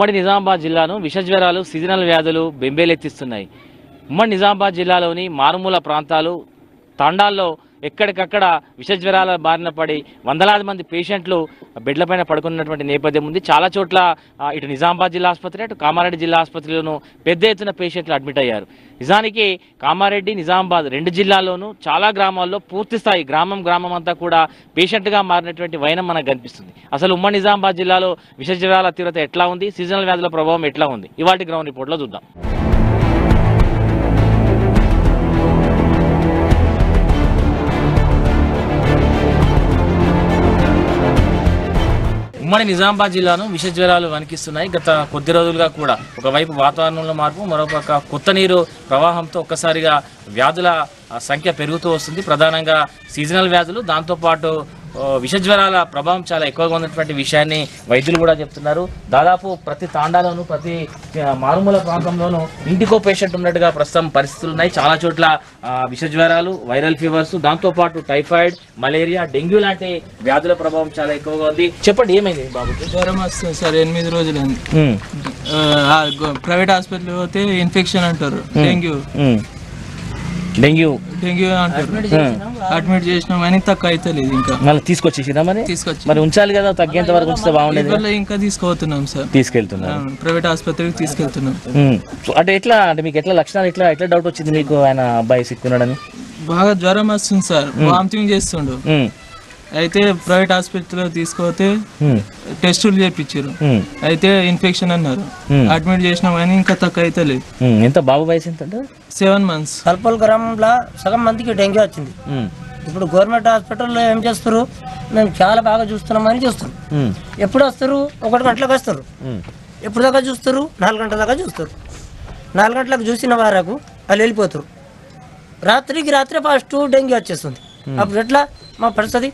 ఉమ్మడి నిజామాబాద్ జిల్లాను విషజ్వరాలు సీజనల్ వ్యాధులు బెంబేలెత్తిస్తున్నాయి. ఉమ్మడి నిజామాబాద్ జిల్లాలోని మారుమూల ప్రాంతాలు తాండాల్లో ఎక్కడికక్కడ విషజ్వరాల బారిన పడి వందలాది మంది పేషెంట్లు బెడ్లపైన పడుకున్నటువంటి నేపథ్యం ఉంది. చాలా చోట్ల ఇటు నిజామాబాద్ జిల్లా ఆసుపత్రి అటు కామారెడ్డి జిల్లా ఆసుపత్రిలోనూ పెద్ద ఎత్తున పేషెంట్లు అడ్మిట్ అయ్యారు. నిజానికి కామారెడ్డి నిజామాబాద్ రెండు జిల్లాల్లోనూ చాలా గ్రామాల్లో పూర్తి స్థాయి గ్రామం అంతా కూడా పేషెంట్గా మారినటువంటి వైనం మనకు కనిపిస్తుంది. అసలు ఉమ్మడి నిజామాబాద్ జిల్లాలో విషజ్వరాల తీవ్రత ఎట్లా ఉంది, సీజనల్ వ్యాధుల ప్రభావం ఎట్లా ఉంది, ఇవాటి గ్రౌండ్ రిపోర్ట్లో చూద్దాం. ఉమ్మడి నిజామాబాద్ జిల్లాను విషజ్వరాలు వణికిస్తున్నాయి. గత కొద్ది రోజులుగా కూడా ఒకవైపు వాతావరణంలో మార్పు, మరొక కొత్త నీరు ప్రవాహంతో ఒక్కసారిగా వ్యాధుల సంఖ్య పెరుగుతూ వస్తుంది. ప్రధానంగా సీజనల్ వ్యాధులు, దాంతోపాటు విషజ్వరాల ప్రభావం చాలా ఎక్కువగా ఉన్నటువంటి విషయాన్ని వైద్యులు కూడా చెప్తున్నారు. దాదాపు ప్రతి తాండాలోనూ ప్రతి మారుమూల ప్రాంతంలోనూ ఇంటికో పేషెంట్ ఉన్నట్టుగా ప్రస్తుతం పరిస్థితులు ఉన్నాయి. చాలా చోట్ల విషజ్వరాలు, వైరల్ ఫీవర్స్, దాంతోపాటు టైఫాయిడ్, మలేరియా, డెంగ్యూ లాంటి వ్యాధుల ప్రభావం చాలా ఎక్కువగా ఉంది. చెప్పండి, ఏమైంది బాబు? జ్వరం వస్తుంది సార్, 8 రోజులు. ప్రైవేట్ హాస్పిటల్ పోతే ఇన్ఫెక్షన్ అంటారు, డెంగ్యూ అంటారు. అడ్మిట్ చేసినాం కానీ తక్కువ అయితే లేదు. ఇంకా మళ్ళీ తీసుకొచ్చేసినా మరి ఉంచాలి కదా, తగ్గేంత వరకు ఉంచితే బాగుండేది. ఇంకా తీసుకుపోతున్నాం సార్, తీసుకెళ్తున్నాం ప్రైవేట్ ఆసుపత్రికి తీసుకెళ్తున్నాం. అంటే ఎట్లా, అంటే మీకు ఎట్లా లక్షణాలు ఎట్లా డౌట్ వచ్చింది మీకు ఆయన అబ్బాయి సిక్కున్నాడని? బాగా జ్వరం వస్తుంది సార్, వామిటింగ్ చేస్తుండు. అయితే ప్రైవేట్ హాస్పిటల్లో తీసుకుపోతే టెస్టులు చేయించారు, అయితే ఇన్ఫెక్షన్ అన్నారు. అడ్మిట్ చేసినాం కానీ ఇంకా తక్కువ అయితే లేదు. ఎంత బాబు వయసు ఎంత? 7 months. కల్పల్ గ్రామంలో సగం మందికి డెంగ్యూ వచ్చింది. ఇప్పుడు గవర్నమెంట్ హాస్పిటల్లో ఏం చేస్తారు, మేము చాలా బాగా చూస్తున్నామని చూస్తారు. ఎప్పుడు వస్తారు? 1 గంటలకు వస్తారు. ఎప్పుడు దాకా చూస్తారు? 4 గంటల దాకా చూస్తారు. 4 గంటలకు చూసిన వారకు వాళ్ళు వెళ్ళిపోతారు. రాత్రి ఫస్ట్ డెంగ్యూ వచ్చేస్తుంది. అప్పుడు ఎట్లా మా పరిస్థితి?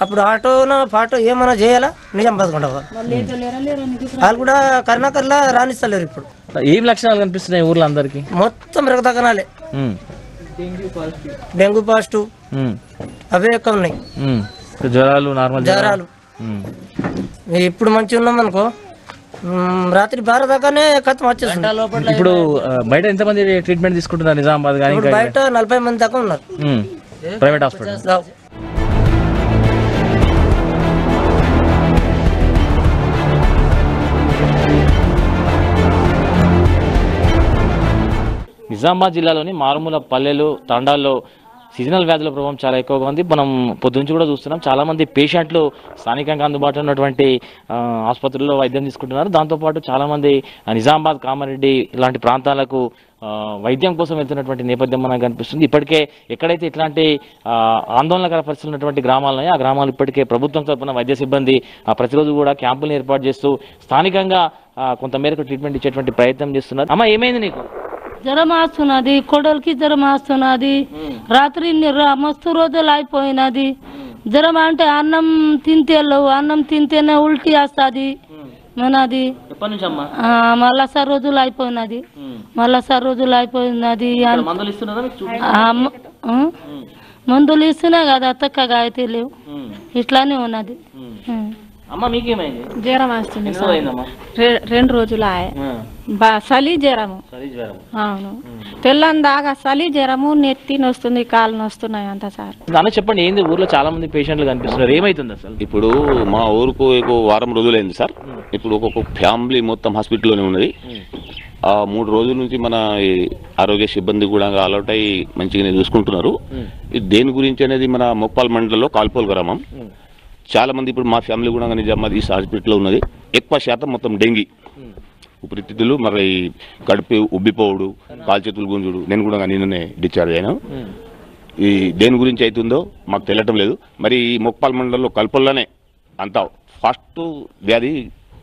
అప్పుడు ఆటోన పాటో ఏమైనా చేయాలా? నిజామాబాద్ వాళ్ళు కూడా కర్ణాకర్లా రాణిస్తలేరు. ఇప్పుడు ఏం లక్షణాలు కనిపిస్తున్నాయి ఊర్లో అందరికి? మొత్తం రక్తకణాలే, డెంగ్యూ పాజిటివ్ అవే ఎక్కువ ఉన్నాయి. జ్వరాలు, నార్మల్ జ్వరాలు. ఇప్పుడు మంచిగా ఉన్నాం అనుకో, రాత్రి 12 దాకానే కథం వచ్చేస్తుంది. ఇప్పుడు బయట ఎంతమంది ట్రీట్మెంట్ తీసుకుంటున్నారు నిజామాబాద్ కానీ? బయట 40 మంది దాకా ఉన్నారు ప్రైవేట్ హాస్పిటల్. నిజామాబాద్ జిల్లాలోని మారుమూల పల్లెలు, తండాల్లో సీజనల్ వ్యాధుల ప్రభావం చాలా ఎక్కువగా ఉంది. మనం పొద్దుంచి కూడా చూస్తున్నాం, చాలామంది పేషెంట్లు స్థానికంగా అందుబాటులో ఉన్నటువంటి ఆసుపత్రుల్లో వైద్యం తీసుకుంటున్నారు. దాంతోపాటు చాలామంది నిజామాబాద్, కామారెడ్డి ఇలాంటి ప్రాంతాలకు వైద్యం కోసం వెళ్తున్నటువంటి నేపథ్యం మనకు కనిపిస్తుంది. ఇప్పటికే ఎక్కడైతే ఇట్లాంటి ఆందోళనకర పరిస్థితులు ఉన్నటువంటి గ్రామాలు ఉన్నాయో ఆ గ్రామాలు ఇప్పటికే ప్రభుత్వం తరఫున వైద్య సిబ్బంది ప్రతిరోజు కూడా క్యాంపులను ఏర్పాటు చేస్తూ స్థానికంగా కొంతమేరకు ట్రీట్మెంట్ ఇచ్చేటువంటి ప్రయత్నం చేస్తున్నారు. అమ్మ, ఏమైంది నీకు? జ్వరం వస్తున్నది, కొడలికి జ్వరం వస్తున్నది. రాత్రి మస్తు రోజులు అయిపోయినది. జ్వరం అంటే అన్నం తింటేలేవు, అన్నం తింటేనే ఉల్టీ వస్తుంది మనది. మళ్ళా సార్ రోజులు అయిపోయినది, మందులు ఇస్తున్నా కదా తక్కగా అయితే లేవు, ఇట్లానే ఉన్నది. జ్వరం వస్తుంది, 2 రోజులు చలి జ్వరము. అవును, తెల్లని దాకా చలి జ్వరము, నెత్తి నొస్తుంది, కాళ్ళు నొస్తున్నాయి అంత సార్. చెప్పండి, ఏంది ఊర్లో చాలా మంది పేషెంట్లు కనిపిస్తున్నారు, ఏమైతుంది అసలు? ఇప్పుడు మా ఊరుకు 1 వారం రోజులైంది సార్. ఇప్పుడు ఒక్కొక్క ఫ్యామిలీ మొత్తం హాస్పిటల్లోనే ఉన్నది. 3 రోజుల నుంచి మన ఆరోగ్య సిబ్బంది కూడా అలర్ట్ అయ్యి మంచిగానే చూసుకుంటున్నారు. దేని గురించి అనేది మన మొక్పాల్ మండలంలో కాల్పోల్ గ్రామం. చాలా మంది ఇప్పుడు మా ఫ్యామిలీ కూడా నిజామాబాద్ ఈస్ట్ హాస్పిటల్లో ఉన్నది. ఎక్కువ శాతం మొత్తం డెంగీ, ఊపిరితిత్తులు, మరి కడుపు ఉబ్బిపోవుడు, కాలు చేతులు గుంజుడు. నేను కూడా నిన్ననే డిశ్చార్జ్ అయినా. ఈ దేని గురించి అవుతుందో మాకు తెలియటం లేదు. మరి ఈ మొక్పాల్ మండలంలో కల్పల్లోనే అంత ఫాస్ట్ వ్యాధి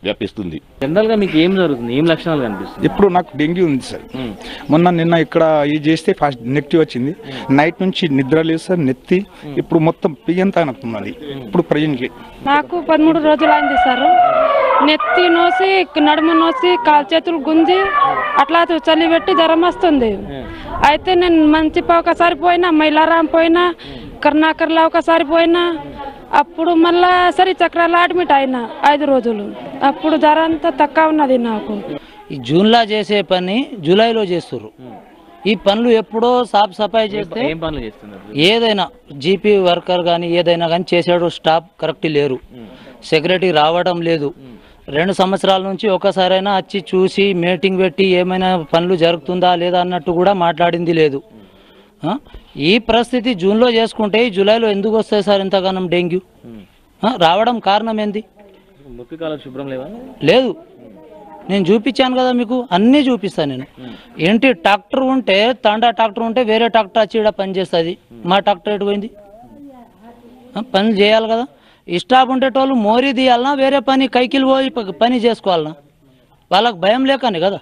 వ్యాపిస్తుంది. జనరల్ గా మీకు ఏం జరుగుతుంది, ఏం లక్షణాలు కనిపిస్తుంది? ఇప్పుడు నాకు డెంగ్యూ ఉంది సార్. నిన్న ఇక్కడ ఇది చేస్తే ఫాస్ట్ నెగిటివ్ వచ్చింది. నైట్ నుంచి నిద్ర లేదు సార్, నెత్తి ఇప్పుడు మొత్తం పియ్యంతా నొప్పున్నది. ఇప్పుడు ప్రజెంట్లీ నాకు 13 రోజులు అయింది సార్. నెత్తి నోసి, నడుము నోసి, కాలు చేతులు గుంజి అట్లా చలి పెట్టి జ్వరం వస్తుంది. అయితే నేను మంచిపా ఒకసారి పోయినా, మైలారాం పోయినా, కర్ణాకర్లా ఒకసారి పోయినా, అప్పుడు మళ్ళా సరి చక్రాలు అడ్మిట్ అయినా 5 రోజులు. అప్పుడు ధర అంతా తక్కువ ఉన్నది నాకు. ఈ జూన్లో చేసే పని జూలైలో చేస్తుర్రు. ఈ పనులు ఎప్పుడో సాఫ్ సఫాయి చేస్తే ఏం పనులు చేస్తున్నారు? ఏదైనా జీపీ వర్కర్ కానీ ఏదైనా కానీ చేసేడు స్టాఫ్ కరెక్ట్ లేరు. సెక్రటరీ రావడం లేదు. 2 సంవత్సరాల నుంచి ఒకసారైనా వచ్చి చూసి మీటింగ్ పెట్టి ఏమైనా పనులు జరుగుతుందా లేదా అన్నట్టు కూడా మాట్లాడింది లేదు. ఈ పరిస్థితి జూన్లో చేసుకుంటే ఈ జూలైలో ఎందుకు వస్తాయి సార్ ఇంతగానం డెంగ్యూ? రావడం కారణం ఏంది? శుభ్రం లేవా? లేదు. నేను చూపించాను కదా మీకు, అన్నీ చూపిస్తాను నేను. ఏంటి ట్రాక్టర్ ఉంటే తాండా ట్రాక్టర్ ఉంటే వేరే ట్రాక్టర్ వచ్చి ఇక్కడ పని చేస్తుంది. మా ట్రాక్టర్ ఎటు పోయింది? పని చేయాలి కదా. ఈ స్టాఫ్ ఉండేటోళ్ళు మోరీ తీయాలన్నా వేరే పని కైకిలు పోయి పని చేసుకోవాలన్నా? వాళ్ళకి భయం లేకనే కదా.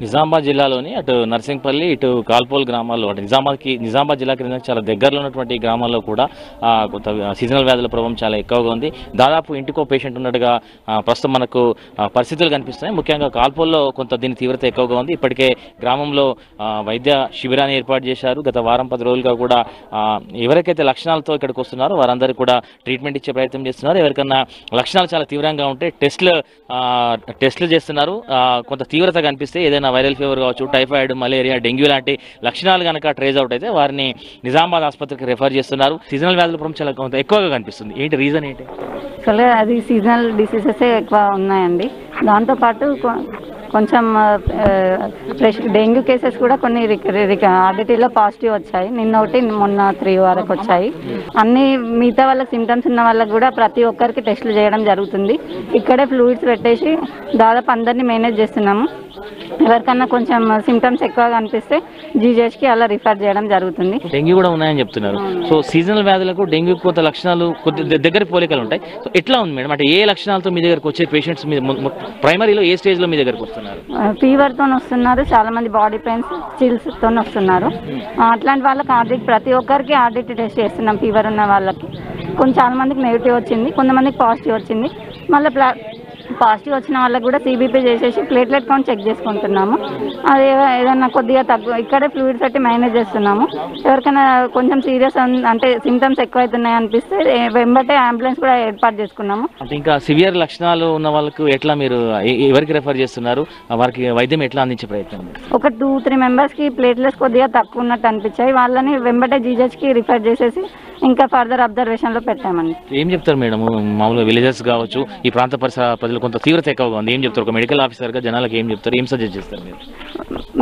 నిజామాబాద్ జిల్లాలోని అటు నర్సింగ్పల్లి ఇటు కాల్పోల్ గ్రామాల్లో అంటే నిజామాబాద్ జిల్లా క్రింద చాలా దగ్గరలో ఉన్నటువంటి గ్రామాల్లో కూడా కొంత సీజనల్ వ్యాధుల ప్రభావం చాలా ఎక్కువగా ఉంది. దాదాపు ఇంటికో పేషెంట్ ఉన్నట్టుగా ప్రస్తుతం మనకు పరిస్థితులు కనిపిస్తున్నాయి. ముఖ్యంగా కాల్పోల్లో కొంత దీని తీవ్రత ఎక్కువగా ఉంది. ఇప్పటికే గ్రామంలో వైద్య శిబిరాన్ని ఏర్పాటు చేశారు. గత వారం 10 రోజులుగా కూడా ఎవరికైతే లక్షణాలతో ఇక్కడికి వస్తున్నారో వారందరికీ కూడా ట్రీట్మెంట్ ఇచ్చే ప్రయత్నం చేస్తున్నారు. ఎవరికన్నా లక్షణాలు చాలా తీవ్రంగా ఉంటే టెస్టులు చేస్తున్నారు. కొంత తీవ్రత కనిపిస్తే ఏదైనా వైరల్ ఫీవర్ కావచ్చు, టైఫాయిడ్, మలేరియా, డెంగ్యూ లాంటి లక్షణాలు కనుక ట్రేస్ అవుట్ అయితే వారిని నిజామాబాద్ ఆసుపత్రికి రెఫర్ చేస్తున్నారు. సీజనల్ వ్యాధుల ప్రభావం చాలా కొంత ఎక్కువగా కనిపిస్తుంది. ఏంటి రీజన్ ఏంటి? అసలు అది సీజనల్ డిసీజెస్ ఎక్కువ ఉన్నాయండి. దాంతోపాటు కొంచెం డెంగ్యూ కేసెస్ కూడా కొన్ని ఆర్డిటీలో పాజిటివ్ వచ్చాయి. నిన్న ఒకటి, మొన్న 3 వరకు వచ్చాయి. అన్ని మిగతా వాళ్ళకి సిమ్టమ్స్ ఉన్న వాళ్ళకి కూడా ప్రతి ఒక్కరికి టెస్టులు చేయడం జరుగుతుంది. ఇక్కడే ఫ్లూయిడ్స్ పెట్టేసి దాదాపు అందరినీ మేనేజ్ చేస్తున్నాము. ఎవరికన్నా కొంచెం సిమ్టమ్స్ ఎక్కువగా అనిపిస్తే జీజేఎస్కి అలా రిఫర్ చేయడం జరుగుతుంది. డెంగ్యూ కూడా ఉన్నాయని చెప్తున్నారు. సో సీజనల్ వ్యాధులకు డెంగ్యూ కొంత లక్షణాలు కొద్ది దగ్గర పోలికలు ఉంటాయి. సో ఎట్లా ఉంది మేడం? అంటే ఏ లక్షణాలతో మీ దగ్గరకు వచ్చే పేషెంట్స్ ప్రైమరీలో ఏ స్టేజ్లో మీ దగ్గరకు వస్తున్నారు? ఫీవర్తో వస్తున్నారు, చాలా మంది బాడీ పెయిన్స్, చిల్స్తో వస్తున్నారు. అట్లాంటి వాళ్ళకి ప్రతి ఒక్కరికి ఆర్డిటీ టెస్ట్ చేస్తున్నాం. ఫీవర్ ఉన్న వాళ్ళకి చాలా మందికి నెగిటివ్ వచ్చింది, కొంతమందికి పాజిటివ్ వచ్చింది. మళ్ళీ పాజిటివ్ వచ్చిన వాళ్ళకి కూడా సిబిపి చేసేసి ప్లేట్లెట్ కౌంట్ చెక్ చేసుకుంటున్నాము. అది ఏదన్నా కొద్దిగా ఇక్కడే ఫ్లూయిడ్స్ పెట్టి మేనేజ్ చేస్తున్నాము. ఎవరికైనా కొంచెం సీరియస్ అంటే సిమ్టమ్స్ ఎక్కువైతున్నాయి అనిపిస్తే వెంబటే అంబులెన్స్ కూడా ఏర్పాటు చేసుకున్నాము. అంటే ఇంకా సివియర్ లక్షణాలు ఉన్న వాళ్ళకు ఎట్లా మీరు ఎవరికి రెఫర్ చేస్తున్నారు? వారికి వైద్యం ఎట్లా అందించే ప్రయత్నం? ఒక 2-3 మెంబర్స్కి ప్లేట్లెట్స్ కొద్దిగా తక్కువ ఉన్నట్టు అనిపించాయి. వాళ్ళని వెంబటే జీజెస్కి రిఫర్ చేసేసి ఇంకా ఫర్దర్ అబ్జర్వేషన్లో పెట్టామండి. ఏం చెప్తారు మేడం? మామూలుగా విలేజెస్ కావచ్చు, ఈ ప్రాంత పరిసర ప్రజలు కొంత తీవ్రత ఎక్కువగా ఉంది, ఏం చెప్తారు? ఒక మెడికల్ ఆఫీసర్గా జనాలకు ఏం చెప్తారు, ఏం సజెస్ట్ చేస్తారు మీరు?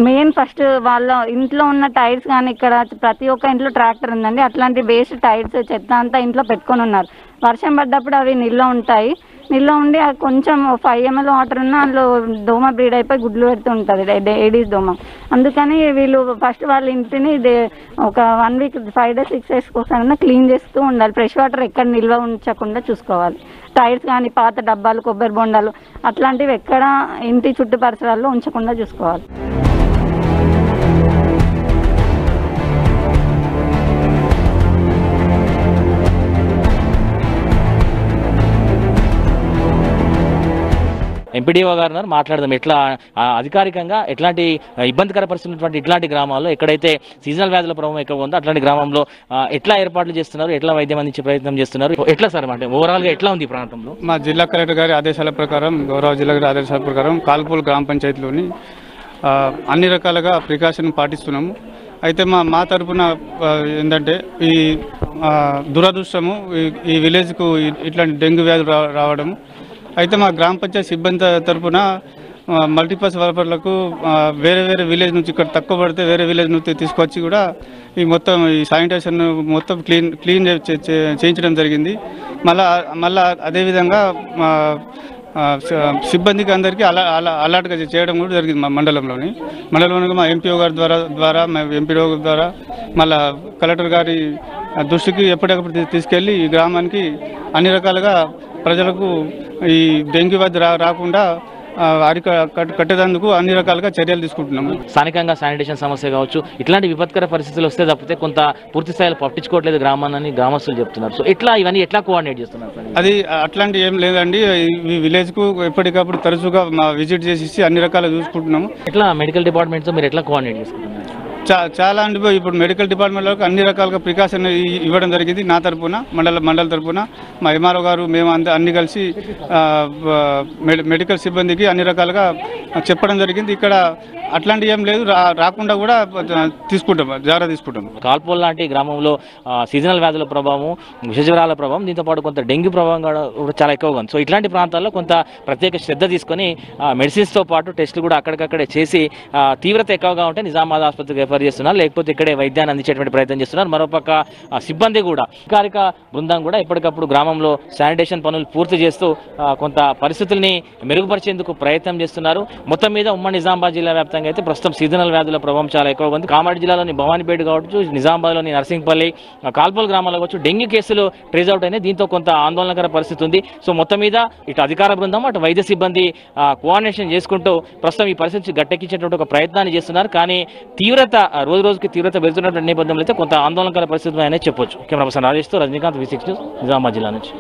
మెయిన్ ఫస్ట్ వాళ్ళ ఇంట్లో ఉన్న టైర్స్ కానీ, ఇక్కడ ప్రతి ఒక్క ఇంట్లో ట్రాక్టర్ ఉందండి, అట్లాంటి వేస్ట్ టైర్స్ చెత్త అంతా ఇంట్లో పెట్టుకొని ఉన్నారు. వర్షం పడ్డప్పుడు అవి నిల్వ ఉంటాయి. నిల్వ ఉండి కొంచెం 5 ml వాటర్ ఉన్న అందులో దోమ బ్రీడ్ అయిపోయి గుడ్లు పెడుతూ ఉంటుంది, ఏడీస్ దోమ. అందుకని వీళ్ళు ఫస్ట్ వాళ్ళ ఇంటిని ఒక 1 week 5 days 6 days కోసం క్లీన్ చేస్తూ ఉండాలి. ఫ్రెష్ వాటర్ ఎక్కడ నిల్వ ఉంచకుండా చూసుకోవాలి. టైర్స్ కానీ, పాత డబ్బాలు, కొబ్బరి బొండాలు అట్లాంటివి ఎక్కడ ఇంటి చుట్టూ పరిసరాల్లో ఉంచకుండా చూసుకోవాలి. ఎంపీడీఓ గారు మాట్లాడదాం. ఎట్లా అధికారికంగా ఎట్లాంటి ఇబ్బందికర పరిస్థితున్నటువంటి ఇట్లాంటి గ్రామాల్లో ఎక్కడైతే సీజనల్ వ్యాధుల ప్రభావం ఎక్కువ ఉందో అట్లాంటి గ్రామంలో ఎట్లా ఏర్పాట్లు చేస్తున్నారు, ఎట్లా వైద్యం అందించే ప్రయత్నం చేస్తున్నారు, ఎట్లా సార్ అంటే ఓవరాల్గా ఎట్లా ఉంది ఈ ప్రాంతంలో? మా జిల్లా కలెక్టర్ గారి ఆదేశాల ప్రకారం, గౌరవ జిల్లా గారి ఆదేశాల ప్రకారం కాల్పూల్ గ్రామ పంచాయతీలోని అన్ని రకాలుగా ప్రికాషన్ పాటిస్తున్నాము. అయితే మా తరఫున ఏంటంటే ఈ దురదృష్టము ఈ విలేజ్కు ఇట్లాంటి డెంగ్యూ వ్యాధులు రావడం. అయితే మా గ్రామ పంచాయతీ సిబ్బంది తరఫున మల్టీపర్పస్ వర్కర్లకు వేరే విలేజ్ నుంచి ఇక్కడ తక్కువ పడితే వేరే విలేజ్ నుంచి తీసుకొచ్చి కూడా ఈ మొత్తం ఈ శానిటేషన్ మొత్తం క్లీన్ చేయించడం జరిగింది. మళ్ళా అదేవిధంగా సిబ్బందికి అందరికీ అలర్ట్గా చేయడం కూడా జరిగింది. మా మండలంలోని మా ఎంపీఓ గారి ద్వారా మా ఎంపీఓ ద్వారా మళ్ళా కలెక్టర్ గారి దృష్టికి ఎప్పటికప్పుడు తీసుకెళ్ళి ఈ గ్రామానికి అన్ని రకాలుగా ప్రజలకు ఈ డెంగ్యూ వ్యాధి రాకుండా కట్టేందుకు అన్ని రకాలుగా చర్యలు తీసుకుంటున్నాము. స్థానికంగా శానిటేషన్ సమస్య కావచ్చు, ఇట్లాంటి విపత్కర పరిస్థితులు వస్తే తప్పితే కొంత పూర్తి స్థాయిలో పట్టించుకోవట్లేదు గ్రామాన్ని గ్రామస్తులు చెప్తున్నారు. సో ఇవన్నీ ఎట్లా కోఆర్డినేట్ చేస్తున్నారు? అది అట్లాంటి ఏం లేదండి. ఈ విలేజ్కు ఎప్పటికప్పుడు తరచుగా విజిట్ చేసి అన్ని రకాలు చూసుకుంటున్నాము. ఎట్లా మెడికల్ డిపార్ట్మెంట్తో మీరు ఎట్లా కోఆర్డినేట్ చేసుకుంటున్నారు? చాలా అంటే ఇప్పుడు మెడికల్ డిపార్ట్మెంట్లకు అన్ని రకాలుగా ప్రికాషన్ ఇవ్వడం జరిగింది. నా తరపున మండల తరపున మా ఎంఆర్ఓ గారు మేము అన్ని కలిసి మెడికల్ సిబ్బందికి అన్ని రకాలుగా చెప్పడం జరిగింది. ఇక్కడ అట్లాంటి ఏం లేదు, రాకుండా కూడా జాగ్రత్త తీసుకుంటాం. కాల్పోల్ లాంటి గ్రామంలో సీజనల్ వ్యాధుల ప్రభావం, విషజ్వరాల ప్రభావం, దీంతో పాటు కొంత డెంగ్యూ ప్రభావం కూడా చాలా ఎక్కువగా ఉంది. సో ఇట్లాంటి ప్రాంతాల్లో కొంత ప్రత్యేక శ్రద్ధ తీసుకొని మెడిసిన్స్తో పాటు టెస్టులు కూడా అక్కడికక్కడే చేసి తీవ్రత ఎక్కువగా ఉంటే నిజామాబాద్ ఆసుపత్రికి రిఫర్ చేస్తున్నారు, లేకపోతే ఇక్కడే వైద్యాన్ని అందించేటువంటి ప్రయత్నం చేస్తున్నారు. మరోపక్క సిబ్బంది కూడా, అధికారిక బృందం కూడా ఎప్పటికప్పుడు గ్రామంలో శానిటేషన్ పనులు పూర్తి చేస్తూ కొంత పరిస్థితుల్ని మెరుగుపరిచేందుకు ప్రయత్నం చేస్తున్నారు. మొత్తం మీద ఉమ్మడి నిజామాబాద్ జిల్లా వ్యాప్తంగా అయితే ప్రస్తుతం సీజనల్ వ్యాధుల ప్రభావం చాలా ఎక్కువగా ఉంది. కామారెడ్డి జిల్లాలోని భవానీపేట కావచ్చు, నిజామాబాద్లోని నర్సింగ్పల్లి, కాల్పోల్ గ్రామాల్లో కావచ్చు డెంగ్యూ కేసులు ట్రేస్ అవుట్ అయినాయి. దీంతో కొంత ఆందోళనకర పరిస్థితి ఉంది. సో మొత్తం మీద ఇటు అధికార బృందం, అటు వైద్య సిబ్బంది కోఆర్డినేషన్ చేసుకుంటూ ప్రస్తుతం ఈ పరిస్థితి గట్టెక్కించేటువంటి ఒక ప్రయత్నాన్ని చేస్తున్నారు. కానీ తీవ్రత రోజు రోజుకి తీవ్రత పెరుగుతున్నటువంటి నేపథ్యంలో అయితే కొంత ఆందోళనకర పరిస్థితులు అనేది చెప్పొచ్చు. కెమెరా పర్సన్ రాజేష్తో రజనీకాంత్, V6 న్యూస్, నిజామాబాద్ జిల్లా నుంచి.